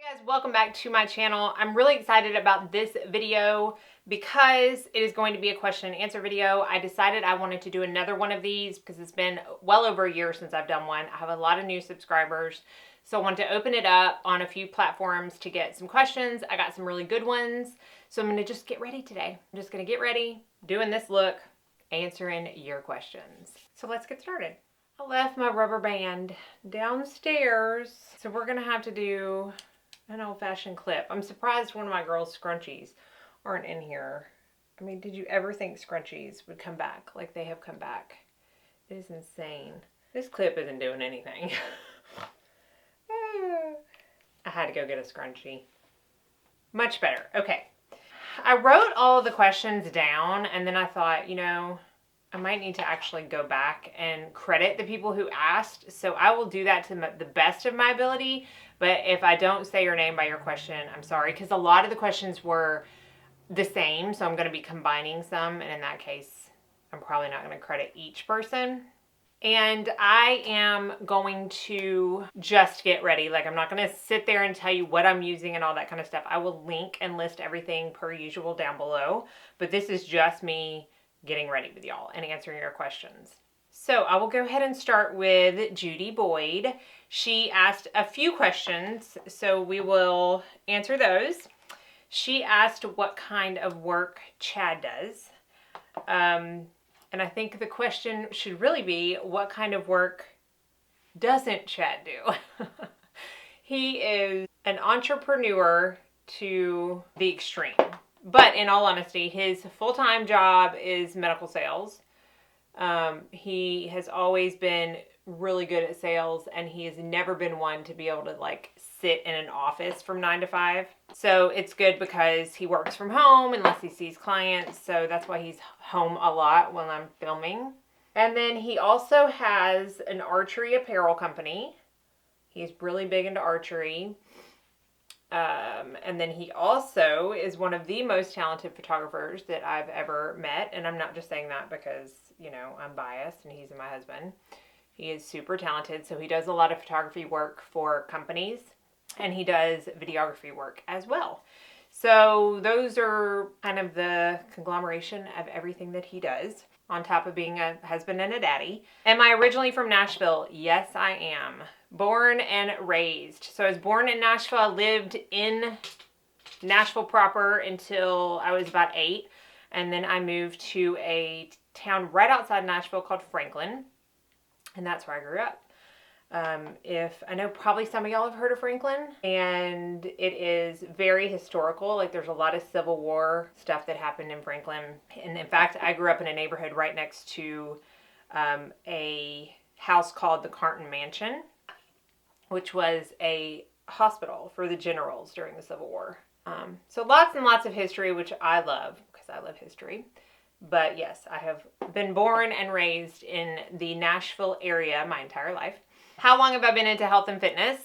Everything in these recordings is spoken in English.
Hey guys, welcome back to my channel. I'm really excited about this video because it is going to be a question and answer video. I decided I wanted to do another one of these because it's been well over a year since I've done one. I have a lot of new subscribers, so I wanted to open it up on a few platforms to get some questions. I got some really good ones, so I'm going to just get ready today. I'm just going to get ready, doing this look, answering your questions. So let's get started. I left my rubber band downstairs, so we're going to have to do an old-fashioned clip. I'm surprised one of my girls' scrunchies aren't in here. I mean, did you ever think scrunchies would come back like they have come back? It is insane. This clip isn't doing anything. I had to go get a scrunchie. Much better. Okay. I wrote all of the questions down, and then I thought, you know, I might need to actually go back and credit the people who asked. So I will do that to the best of my ability. But if I don't say your name by your question, I'm sorry. Because a lot of the questions were the same. So I'm going to be combining some. And in that case, I'm probably not going to credit each person. And I am going to just get ready. Like, I'm not going to sit there and tell you what I'm using and all that kind of stuff. I will link and list everything per usual down below. But this is just me getting ready with y'all and answering your questions. So I will go ahead and start with Judy Boyd. She asked a few questions, so we will answer those. She asked what kind of work Chad does. And I think the question should really be, what kind of work doesn't Chad do? He is an entrepreneur to the extreme. But in all honesty, his full-time job is medical sales. He has always been really good at sales, and he has never been one to be able to like sit in an office from 9 to 5. So it's good because he works from home unless he sees clients. So that's why he's home a lot when I'm filming. And then he also has an archery apparel company. He's really big into archery. And then he also is one of the most talented photographers that I've ever met. And I'm not just saying that because, you know, I'm biased and he's my husband. He is super talented. So he does a lot of photography work for companies, and he does videography work as well. So those are kind of the conglomeration of everything that he does, on top of being a husband and a daddy. Am I originally from Nashville? Yes, I am. Born and raised. So I was born in Nashville. I lived in Nashville proper until I was about 8. And then I moved to a town right outside Nashville called Franklin. And that's where I grew up. If I know probably some of y'all have heard of Franklin, and it is very historical. Like, there's a lot of Civil War stuff that happened in Franklin. And in fact, I grew up in a neighborhood right next to a house called the Carton Mansion, which was a hospital for the generals during the Civil War. So lots and lots of history, which I love because I love history. But yes, I have been born and raised in the Nashville area my entire life. How long have I been into health and fitness?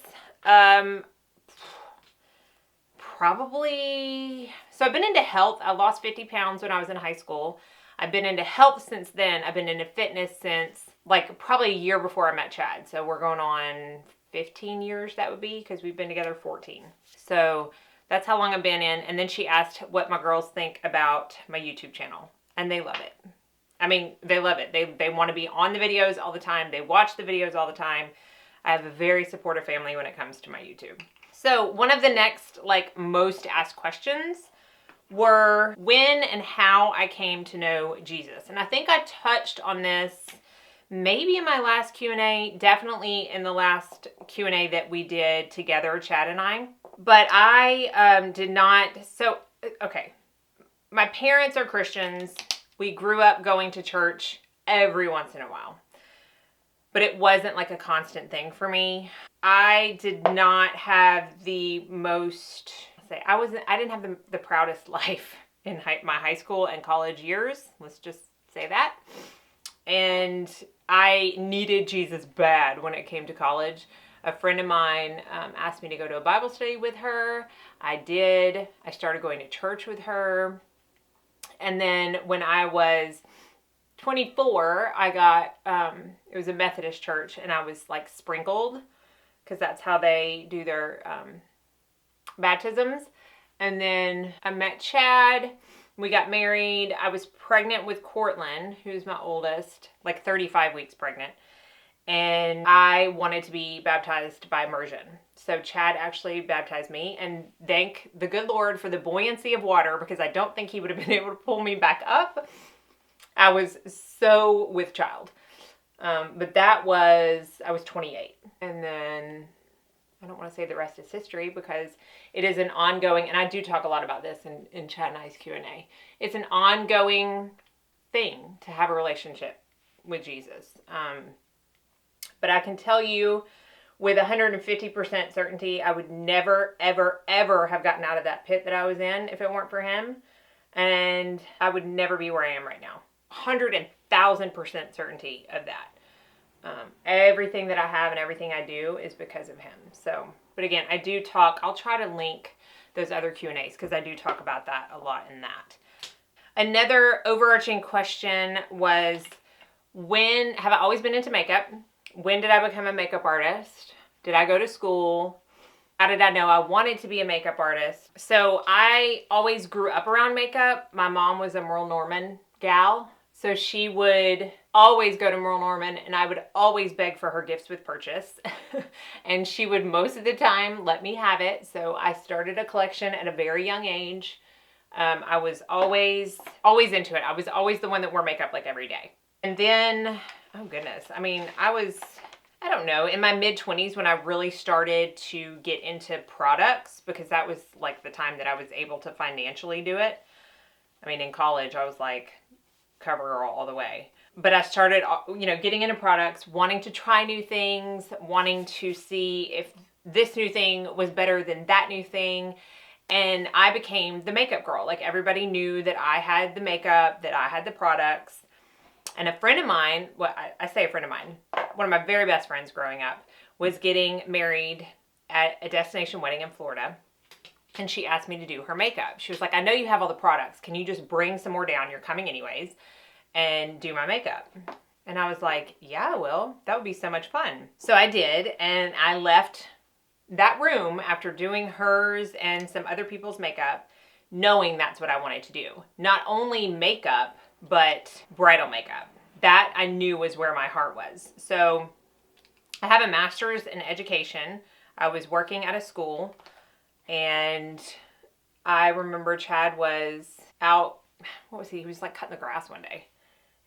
Probably, so I've been into health. I lost 50 pounds when I was in high school. I've been into health since then. I've been into fitness since like probably a year before I met Chad. So we're going on 15 years, that would be, because we've been together 14. So that's how long I've been in. And then she asked what my girls think about my YouTube channel. And they love it. I mean, they love it. They want to be on the videos all the time. They watch the videos all the time. I have a very supportive family when it comes to my YouTube. So one of the next, like, most asked questions were when and how I came to know Jesus. And I think I touched on this maybe in my last Q&A, definitely in the last Q&A that we did together, Chad and I. But I did not, so, okay. My parents are Christians. We grew up going to church every once in a while. But it wasn't like a constant thing for me. I did not have the most, I didn't have the proudest life in my high school and college years. Let's just say that. And I needed Jesus bad when it came to college. A friend of mine asked me to go to a Bible study with her. I did. I started going to church with her. And then when I was 24, I got, it was a Methodist church, and I was like sprinkled, because that's how they do their baptisms. And then I met Chad. We got married. I was pregnant with Cortland, who's my oldest, like 35 weeks pregnant. And I wanted to be baptized by immersion. So Chad actually baptized me, and thank the good Lord for the buoyancy of water, because I don't think he would have been able to pull me back up. I was so with child. But I was 28. And then I don't want to say the rest is history, because it is an ongoing, and I do talk a lot about this in Chad and I's Q&A. It's an ongoing thing to have a relationship with Jesus. But I can tell you with 150% certainty, I would never, ever, ever have gotten out of that pit that I was in if it weren't for him. And I would never be where I am right now. 100,000% certainty of that. Everything that I have and everything I do is because of him. So, but again, I'll try to link those other Q&As, because I do talk about that a lot in that. Another overarching question was, when have I always been into makeup? When did I become a makeup artist? Did I go to school? How did I know I wanted to be a makeup artist? So I always grew up around makeup. My mom was a Merle Norman gal. So she would always go to Merle Norman, and I would always beg for her gifts with purchase. And she would most of the time let me have it. So I started a collection at a very young age. I was always into it. I was always the one that wore makeup like every day. And then, oh goodness, I mean, I don't know, in my mid-20s when I really started to get into products, because that was like the time that I was able to financially do it. I mean, in college, I was like cover girl all the way. But I started, getting into products, wanting to try new things, wanting to see if this new thing was better than that new thing. And I became the makeup girl. Like, everybody knew that I had the makeup, that I had the products. And a friend of mine, I say a friend of mine, one of my very best friends growing up, was getting married at a destination wedding in Florida. And she asked me to do her makeup. She was like, I know you have all the products. Can you just bring some more down? You're coming anyways. And do my makeup. And I was like, yeah, I will. That would be so much fun. So I did. And I left that room after doing hers and some other people's makeup, knowing that's what I wanted to do. Not only makeup, but bridal makeup. That I knew was where my heart was. So I have a master's in education. I was working at a school, and I remember Chad was out, what was he? He was like cutting the grass one day.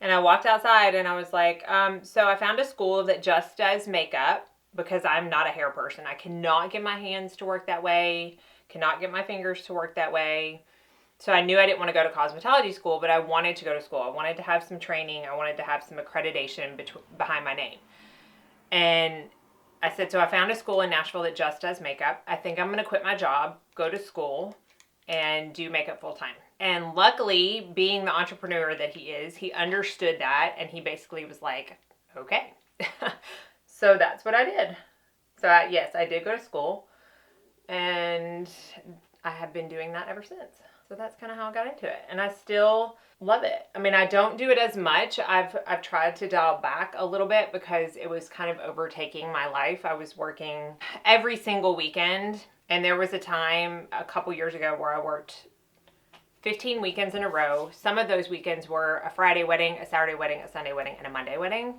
And I walked outside and I was like, so I found a school that just does makeup, because I'm not a hair person. I cannot get my hands to work that way, cannot get my fingers to work that way. So I knew I didn't want to go to cosmetology school, but I wanted to go to school. I wanted to have some training. I wanted to have some accreditation behind my name. And I said, so I found a school in Nashville that just does makeup. I think I'm going to quit my job, go to school, and do makeup full time. And luckily, being the entrepreneur that he is, he understood that, and he basically was like, okay. So that's what I did. So yes, I did go to school, and I have been doing that ever since. So that's kind of how I got into it. And I still love it. I mean, I don't do it as much. I've tried to dial back a little bit, because it was kind of overtaking my life. I was working every single weekend. And there was a time a couple years ago where I worked 15 weekends in a row. Some of those weekends were a Friday wedding, a Saturday wedding, a Sunday wedding, and a Monday wedding.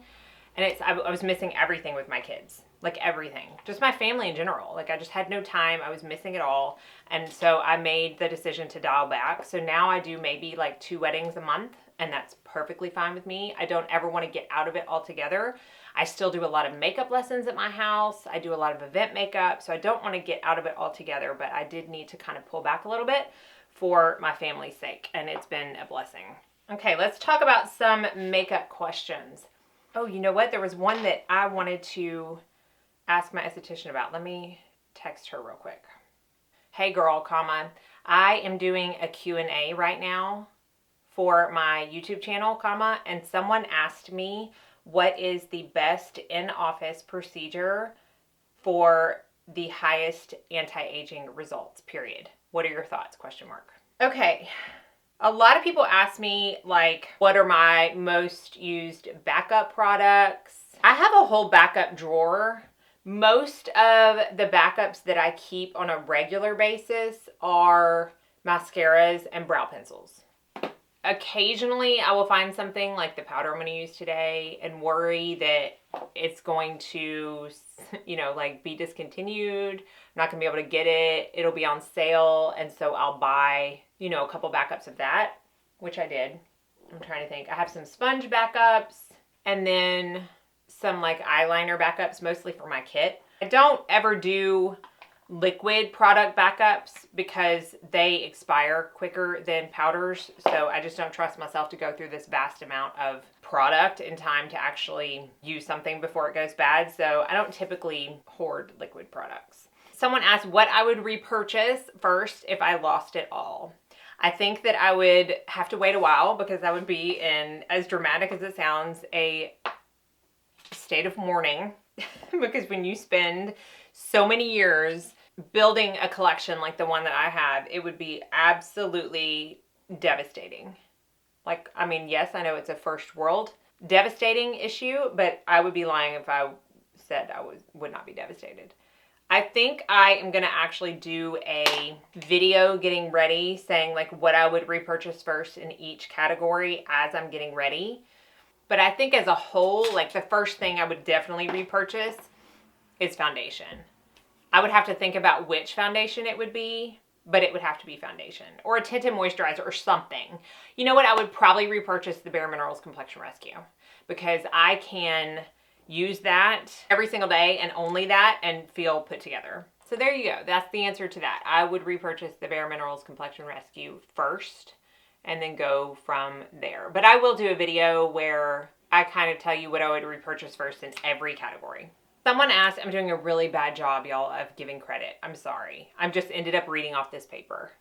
And I was missing everything with my kids. Like, everything. Just my family in general. Like, I just had no time. I was missing it all. And so I made the decision to dial back. So now I do maybe like 2 weddings a month, and that's perfectly fine with me. I don't ever want to get out of it altogether. I still do a lot of makeup lessons at my house. I do a lot of event makeup. So I don't want to get out of it altogether, but I did need to kind of pull back a little bit for my family's sake. And it's been a blessing. Okay, let's talk about some makeup questions. Oh, you know what? There was one that I wanted to ask my esthetician about. Let me text her real quick. Hey girl, comma, I am doing a Q&A right now for my YouTube channel, comma, and someone asked me what is the best in-office procedure for the highest anti-aging results, period. What are your thoughts, question mark. Okay. A lot of people ask me, like, what are my most used backup products? I have a whole backup drawer Most of the backups that I keep on a regular basis are mascaras and brow pencils. Occasionally, I will find something like the powder I'm going to use today and worry that it's going to, like be discontinued. I'm not going to be able to get it. It'll be on sale. And so I'll buy, a couple backups of that, which I did. I'm trying to think. I have some sponge backups and then some like eyeliner backups, mostly for my kit. I don't ever do liquid product backups because they expire quicker than powders. So I just don't trust myself to go through this vast amount of product in time to actually use something before it goes bad. So I don't typically hoard liquid products. Someone asked what I would repurchase first if I lost it all. I think that I would have to wait a while because I would be in, as dramatic as it sounds, a state of mourning. Because when you spend so many years building a collection like the one that I have, it would be absolutely devastating. Yes, I know it's a first world devastating issue, but I would be lying if I said I would not be devastated. I think I am going to actually do a video getting ready saying like what I would repurchase first in each category as I'm getting ready. But I think as a whole, like the first thing I would definitely repurchase is foundation. I would have to think about which foundation it would be, but it would have to be foundation or a tinted moisturizer or something. You know what? I would probably repurchase the Bare Minerals Complexion Rescue because I can use that every single day and only that and feel put together. So there you go. That's the answer to that. I would repurchase the Bare Minerals Complexion Rescue first and then go from there. But I will do a video where I kind of tell you what I would repurchase first in every category. Someone asked, I'm doing a really bad job, y'all, of giving credit. I'm sorry. I just ended up reading off this paper.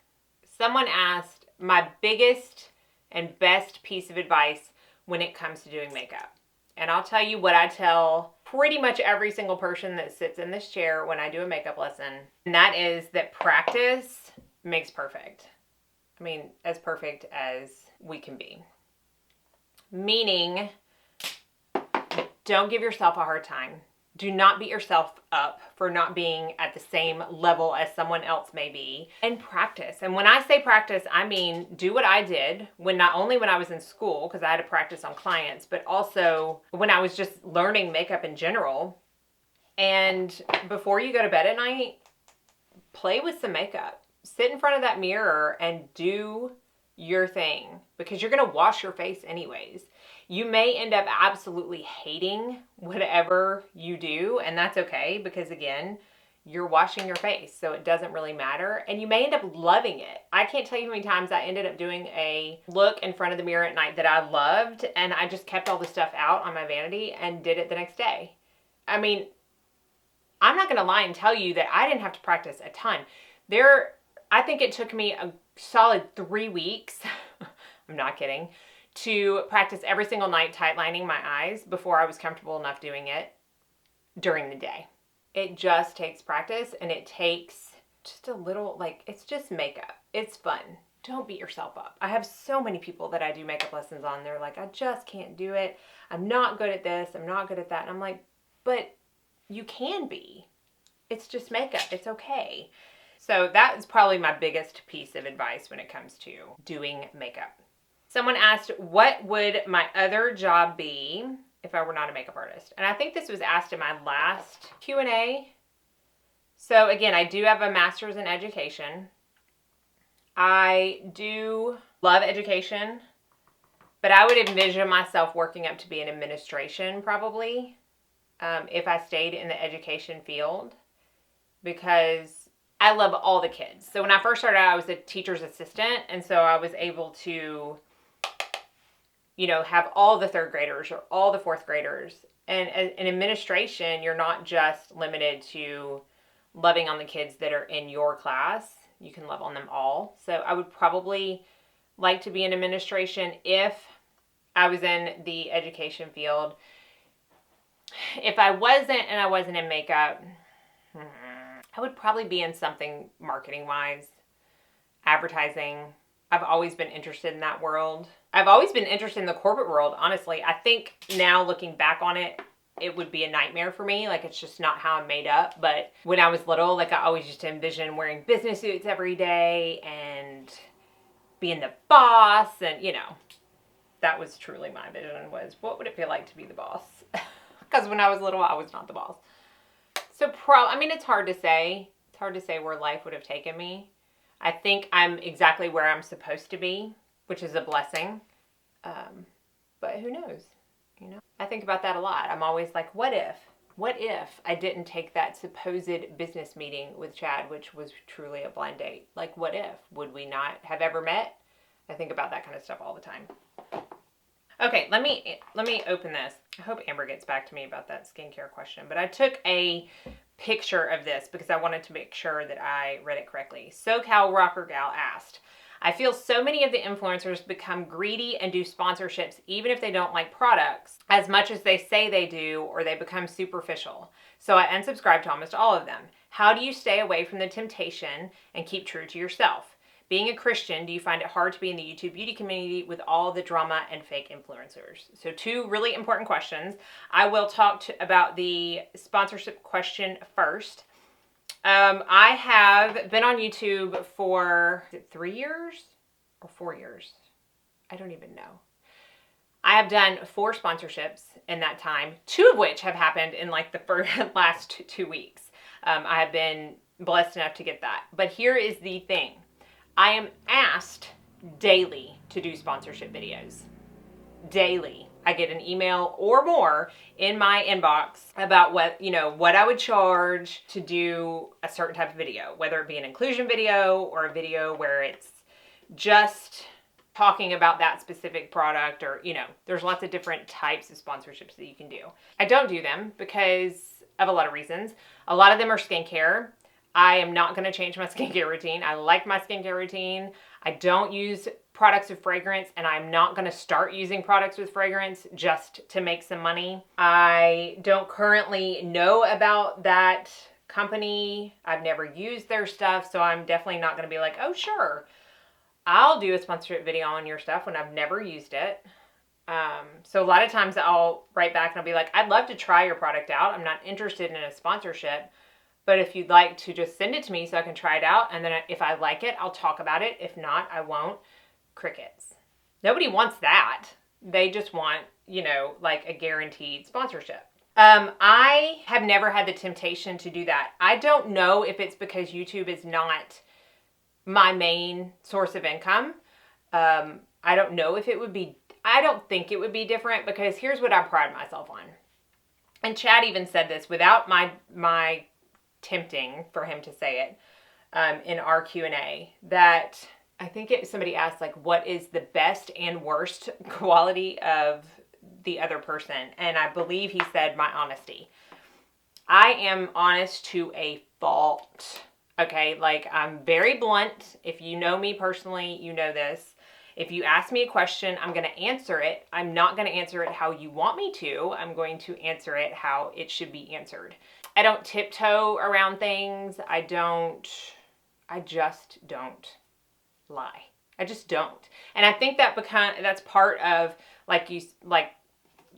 Someone asked my biggest and best piece of advice when it comes to doing makeup. And I'll tell you what I tell pretty much every single person that sits in this chair when I do a makeup lesson. And that is that practice makes perfect. I mean, as perfect as we can be. Meaning, don't give yourself a hard time. Do not beat yourself up for not being at the same level as someone else may be. And practice. And when I say practice, I mean do what I did when not only when I was in school, because I had to practice on clients, but also when I was just learning makeup in general. And before you go to bed at night, play with some makeup. Sit in front of that mirror and do your thing because you're going to wash your face anyways. You may end up absolutely hating whatever you do, and that's okay because, again, you're washing your face, so it doesn't really matter, and you may end up loving it. I can't tell you how many times I ended up doing a look in front of the mirror at night that I loved, and I just kept all the stuff out on my vanity and did it the next day. I mean, I'm not going to lie and tell you that I didn't have to practice a ton. I think it took me a solid 3 weeks, I'm not kidding, to practice every single night tight lining my eyes before I was comfortable enough doing it during the day. It just takes practice and it takes just a little, it's just makeup. It's fun. Don't beat yourself up. I have so many people that I do makeup lessons on. They're like, I just can't do it. I'm not good at this. I'm not good at that. And I'm like, but you can be. It's just makeup. It's okay. So that is probably my biggest piece of advice when it comes to doing makeup. Someone asked, what would my other job be if I were not a makeup artist? And I think this was asked in my last Q&A. So again, I do have a master's in education. I do love education, but I would envision myself working up to be in administration probably if I stayed in the education field because I love all the kids. So when I first started out, I was a teacher's assistant, and so I was able to, have all the third graders or all the fourth graders. And in administration, you're not just limited to loving on the kids that are in your class. You can love on them all. So I would probably like to be in administration if I was in the education field. If I wasn't and I wasn't in makeup, I would probably be in something marketing-wise, advertising. I've always been interested in that world. I've always been interested in the corporate world, honestly. I think now looking back on it, it would be a nightmare for me. Like, it's just not how I'm made up. But when I was little, like, I always used to envision wearing business suits every day and being the boss. And, you know, that was truly my vision, was what would it feel like to be the boss? Because when I was little, I was not the boss. So, I mean, it's hard to say. It's hard to say where life would have taken me. I think I'm exactly where I'm supposed to be, which is a blessing. But who knows? You know, I think about that a lot. I'm always like, what if? What if I didn't take that supposed business meeting with Chad, which was truly a blind date? Like, what if? Would we not have ever met? I think about that kind of stuff all the time. Okay, let me open this. I hope Amber gets back to me about that skincare question. But I took a picture of this because I wanted to make sure that I read it correctly. SoCal Rocker Gal asked, I feel so many of the influencers become greedy and do sponsorships even if they don't like products as much as they say they do, or they become superficial. So I unsubscribe to almost all of them. How do you stay away from the temptation and keep true to yourself? Being a Christian, do you find it hard to be in the YouTube beauty community with all the drama and fake influencers? So 2 really important questions. I will talk about the sponsorship question first. I have been on YouTube for 3 years or 4 years. I don't even know. I have done 4 sponsorships in that time, 2 of which have happened in like the last 2 weeks. I have been blessed enough to get that. But here is the thing. I am asked daily to do sponsorship videos. Daily. I get an email or more in my inbox about what I would charge to do a certain type of video, whether it be an inclusion video or a video where it's just talking about that specific product, or, there's lots of different types of sponsorships that you can do. I don't do them because of a lot of reasons. A lot of them are skincare. I am not going to change my skincare routine. I like my skincare routine. I don't use products with fragrance, and I'm not going to start using products with fragrance just to make some money. I don't currently know about that company. I've never used their stuff, so I'm definitely not going to be like, oh, sure, I'll do a sponsorship video on your stuff when I've never used it. So a lot of times I'll write back and I'll be like, I'd love to try your product out. I'm not interested in a sponsorship. But if you'd like to just send it to me so I can try it out, and then if I like it, I'll talk about it. If not, I won't. Crickets. Nobody wants that. They just want, like a guaranteed sponsorship. I have never had the temptation to do that. I don't know if it's because YouTube is not my main source of income. I don't know if it would be, I don't think it would be different, because here's what I pride myself on. And Chad even said this without my tempting for him to say it in our Q&A, that I think somebody asked, like, what is the best and worst quality of the other person? And I believe he said my honesty. I am honest to a fault. Okay, like, I'm very blunt. If you know me personally, you know this. If you ask me a question, I'm going to answer it. I'm not going to answer it how you want me to. I'm going to answer it how it should be answered. I don't tiptoe around things. I just don't lie. I just don't. And I think that's part of, like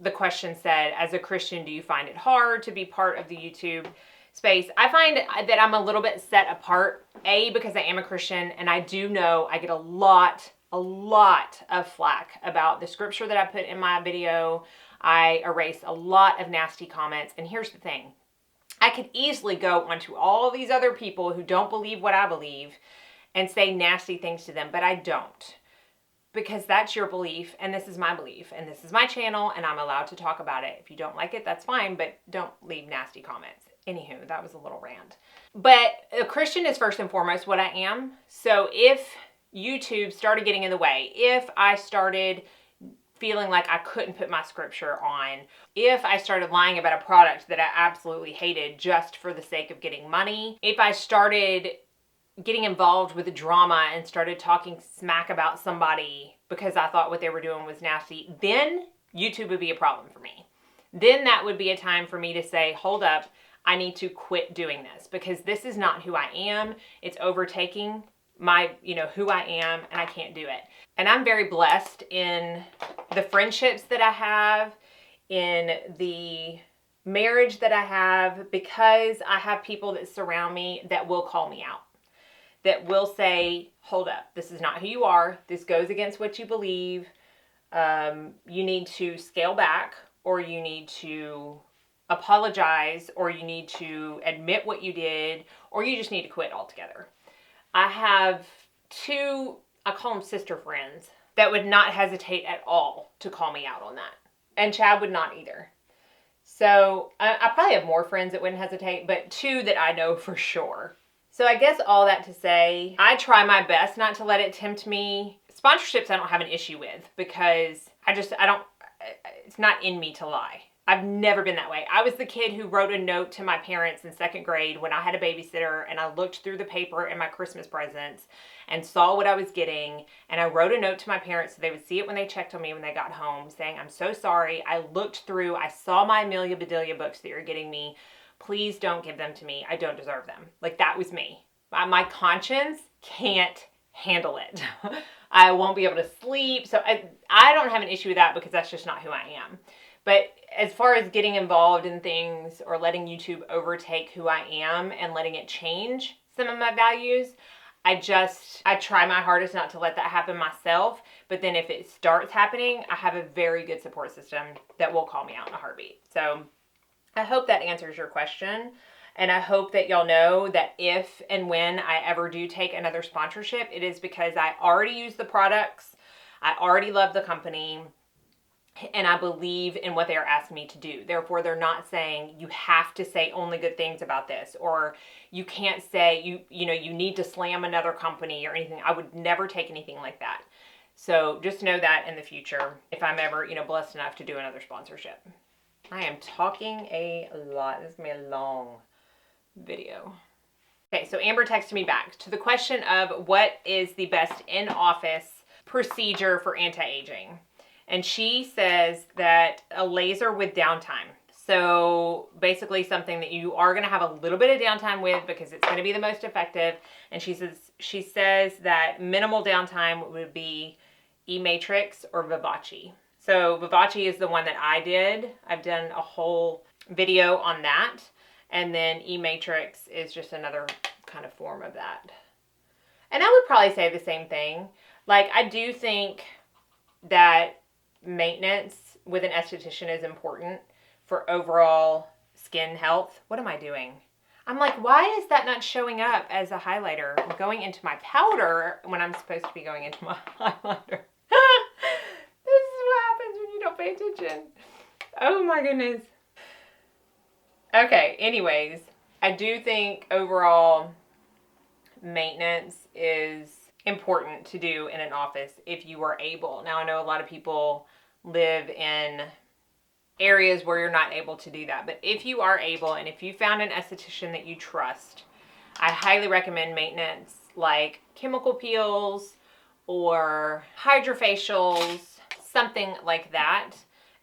the question said, as a Christian, do you find it hard to be part of the YouTube space? I find that I'm a little bit set apart, because I am a Christian, and I do know I get a lot of flack about the scripture that I put in my video. I erase a lot of nasty comments. And here's the thing. I could easily go onto all these other people who don't believe what I believe and say nasty things to them, but I don't. Because that's your belief, and this is my belief, and this is my channel, and I'm allowed to talk about it. If you don't like it, that's fine, but don't leave nasty comments. Anywho, that was a little rant. But a Christian is first and foremost what I am. So if YouTube started getting in the way, if I started feeling like I couldn't put my scripture on, if I started lying about a product that I absolutely hated just for the sake of getting money, if I started getting involved with the drama and started talking smack about somebody because I thought what they were doing was nasty, then YouTube would be a problem for me. Then that would be a time for me to say, hold up, I need to quit doing this, because this is not who I am. It's overtaking my, who I am, and I can't do it. And I'm very blessed in the friendships that I have, in the marriage that I have, because I have people that surround me that will call me out, that will say, hold up, this is not who you are. This goes against what you believe. You need to scale back, or you need to apologize, or you need to admit what you did, or you just need to quit altogether. I have two, I call them sister friends, that would not hesitate at all to call me out on that. And Chad would not either. So I probably have more friends that wouldn't hesitate, but two that I know for sure. So I guess all that to say, I try my best not to let it tempt me. Sponsorships I don't have an issue with, because it's not in me to lie. I've never been that way. I was the kid who wrote a note to my parents in 2nd grade when I had a babysitter, and I looked through the paper in my Christmas presents and saw what I was getting, and I wrote a note to my parents so they would see it when they checked on me when they got home, saying, I'm so sorry. I looked through, I saw my Amelia Bedelia books that you're getting me. Please don't give them to me. I don't deserve them. Like, that was me. My conscience can't handle it. I won't be able to sleep. So I don't have an issue with that, because that's just not who I am. But as far as getting involved in things or letting YouTube overtake who I am and letting it change some of my values, I try my hardest not to let that happen myself. But then if it starts happening, I have a very good support system that will call me out in a heartbeat. So I hope that answers your question. And I hope that y'all know that if and when I ever do take another sponsorship, it is because I already use the products, I already love the company, and I believe in what they are asking me to do. Therefore, they're not saying you have to say only good things about this, or you can't say you need to slam another company or anything. I would never take anything like that. So just know that in the future, if I'm ever blessed enough to do another sponsorship. I am talking a lot. This is gonna be a long video. Okay, so Amber texted me back to the question of what is the best in-office procedure for anti-aging. And she says that a laser with downtime. So basically something that you are going to have a little bit of downtime with, because it's going to be the most effective. And she says that minimal downtime would be Ebates or Vivace. So Vivace is the one that I did. I've done a whole video on that. And then Ebates is just another kind of form of that. And I would probably say the same thing. Like, I do think that maintenance with an esthetician is important for overall skin health. What am I doing? I'm like, why is that not showing up as a highlighter? I'm going into my powder when I'm supposed to be going into my highlighter. This is what happens when you don't pay attention. Oh my goodness. Okay, anyways, I do think overall maintenance is important to do in an office if you are able. Now, I know a lot of people live in areas where you're not able to do that, but if you are able, and if you found an esthetician that you trust, I highly recommend maintenance, like chemical peels or hydrofacials, something like that.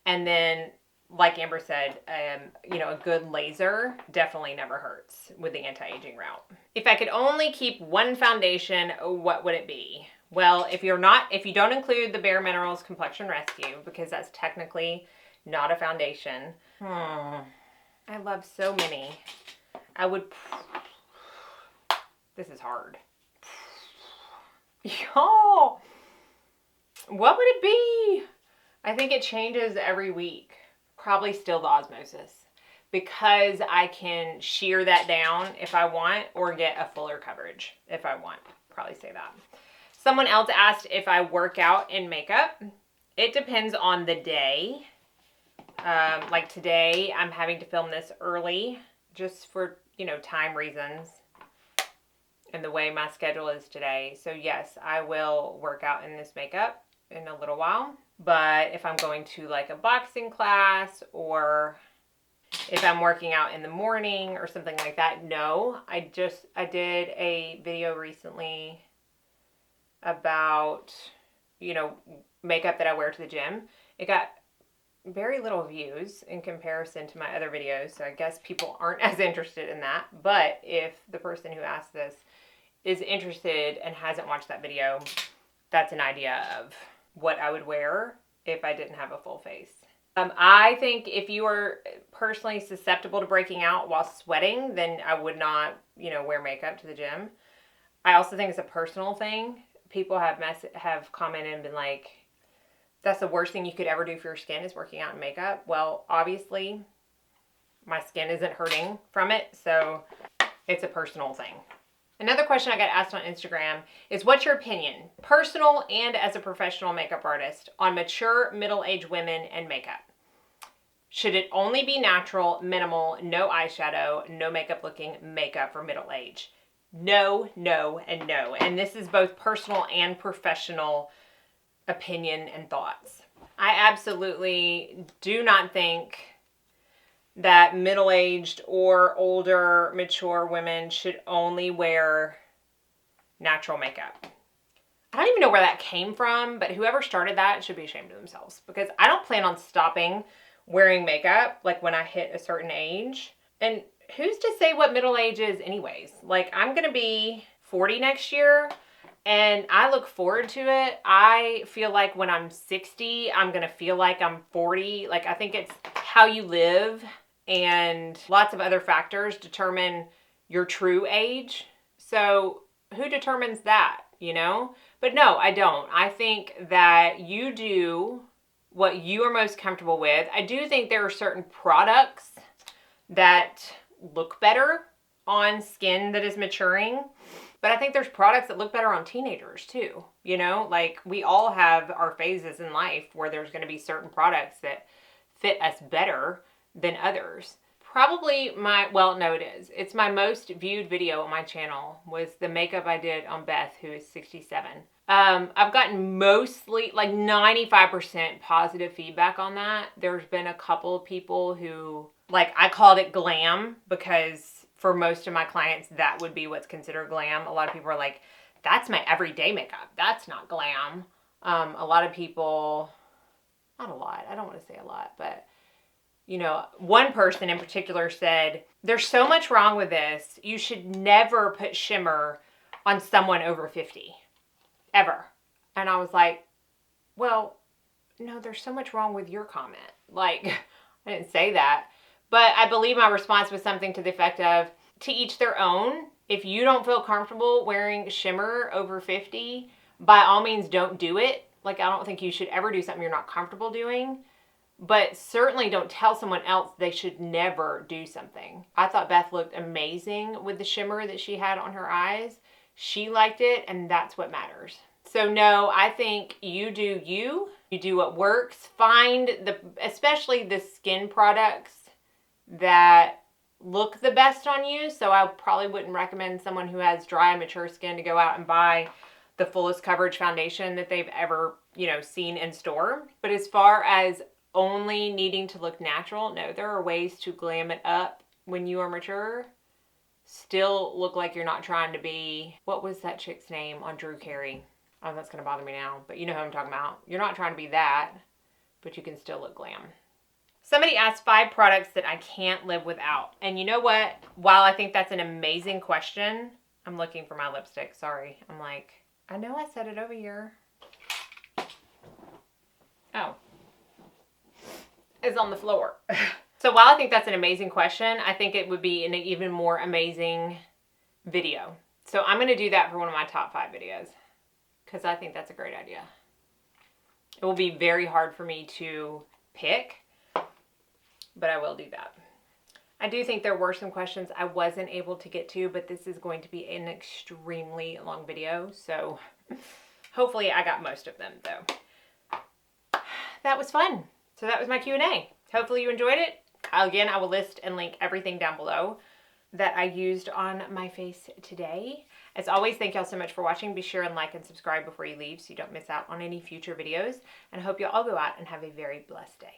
And then, like Amber said, a good laser definitely never hurts with the anti-aging route. If I could only keep one foundation, what would it be? Well, if you don't include the Bare Minerals Complexion Rescue, because that's technically not a foundation. I love so many. This is hard. Y'all, what would it be? I think it changes every week. Probably still the Osmosis, because I can shear that down if I want, or get a fuller coverage if I want. Probably say that. Someone else asked if I work out in makeup. It depends on the day. Like today, I'm having to film this early just for, time reasons and the way my schedule is today. So yes, I will work out in this makeup in a little while. But if I'm going to like a boxing class, or if I'm working out in the morning or something like that, no. I did a video recently about, makeup that I wear to the gym. It got very little views in comparison to my other videos, so I guess people aren't as interested in that. But if the person who asked this is interested and hasn't watched that video, that's an idea of what I would wear if I didn't have a full face. I think if you are personally susceptible to breaking out while sweating, then I would not, wear makeup to the gym. I also think it's a personal thing. People have commented and been like, that's the worst thing you could ever do for your skin is working out in makeup. Well, obviously, my skin isn't hurting from it, so it's a personal thing. Another question I got asked on Instagram is, what's your opinion, personal and as a professional makeup artist, on mature middle-aged women and makeup? Should it only be natural, minimal, no eyeshadow, no makeup looking makeup for middle age? No, no, and no. And this is both personal and professional opinion and thoughts. I absolutely do not think that middle-aged or older mature women should only wear natural makeup. I don't even know where that came from, but whoever started that should be ashamed of themselves, because I don't plan on stopping wearing makeup like when I hit a certain age. And who's to say what middle age is anyways? Like, I'm gonna be 40 next year and I look forward to it. I feel like when I'm 60, I'm gonna feel like I'm 40. Like, I think it's how you live and lots of other factors determine your true age. So who determines that, But no, I don't. I think that you do what you are most comfortable with. I do think there are certain products that look better on skin that is maturing, but I think there's products that look better on teenagers too. Like, we all have our phases in life where there's going to be certain products that fit us better than others. Probably it's my most viewed video on my channel was the makeup I did on Beth, who is 67. I've gotten mostly like 95% positive feedback on that. There's been a couple of people who, like, I called it glam because for most of my clients, that would be what's considered glam. A lot of people are like, that's my everyday makeup. That's not glam. A lot of people, not a lot, I don't want to say a lot, but one person in particular said, there's so much wrong with this. You should never put shimmer on someone over 50. Ever. And I was like, well, no, there's so much wrong with your comment. Like, I didn't say that. But I believe my response was something to the effect of, to each their own. If you don't feel comfortable wearing shimmer over 50, by all means, don't do it. Like, I don't think you should ever do something you're not comfortable doing. But certainly don't tell someone else they should never do something. I thought Beth looked amazing with the shimmer that she had on her eyes. She liked it, and that's what matters. So no, I think you do you. You do what works. Find especially the skin products that look the best on you. So I probably wouldn't recommend someone who has dry, mature skin to go out and buy the fullest coverage foundation that they've ever, seen in store. But as far as only needing to look natural, no, there are ways to glam it up when you are mature. Still look like you're not trying to be, what was that chick's name on Drew Carey? Oh, that's going to bother me now, but you know who I'm talking about. You're not trying to be that, but you can still look glam. Somebody asked 5 products that I can't live without. And you know what? While I think that's an amazing question, I'm looking for my lipstick. Sorry. I'm like, I know I said it over here. Oh. It's on the floor. So while I think that's an amazing question, I think it would be an even more amazing video. So I'm going to do that for one of my top 5 videos because I think that's a great idea. It will be very hard for me to pick, but I will do that. I do think there were some questions I wasn't able to get to, but this is going to be an extremely long video, so hopefully I got most of them though. That was fun. So that was my Q&A. Hopefully you enjoyed it. Again, I will list and link everything down below that I used on my face today. As always, thank y'all so much for watching. Be sure and like and subscribe before you leave so you don't miss out on any future videos. And I hope you all go out and have a very blessed day.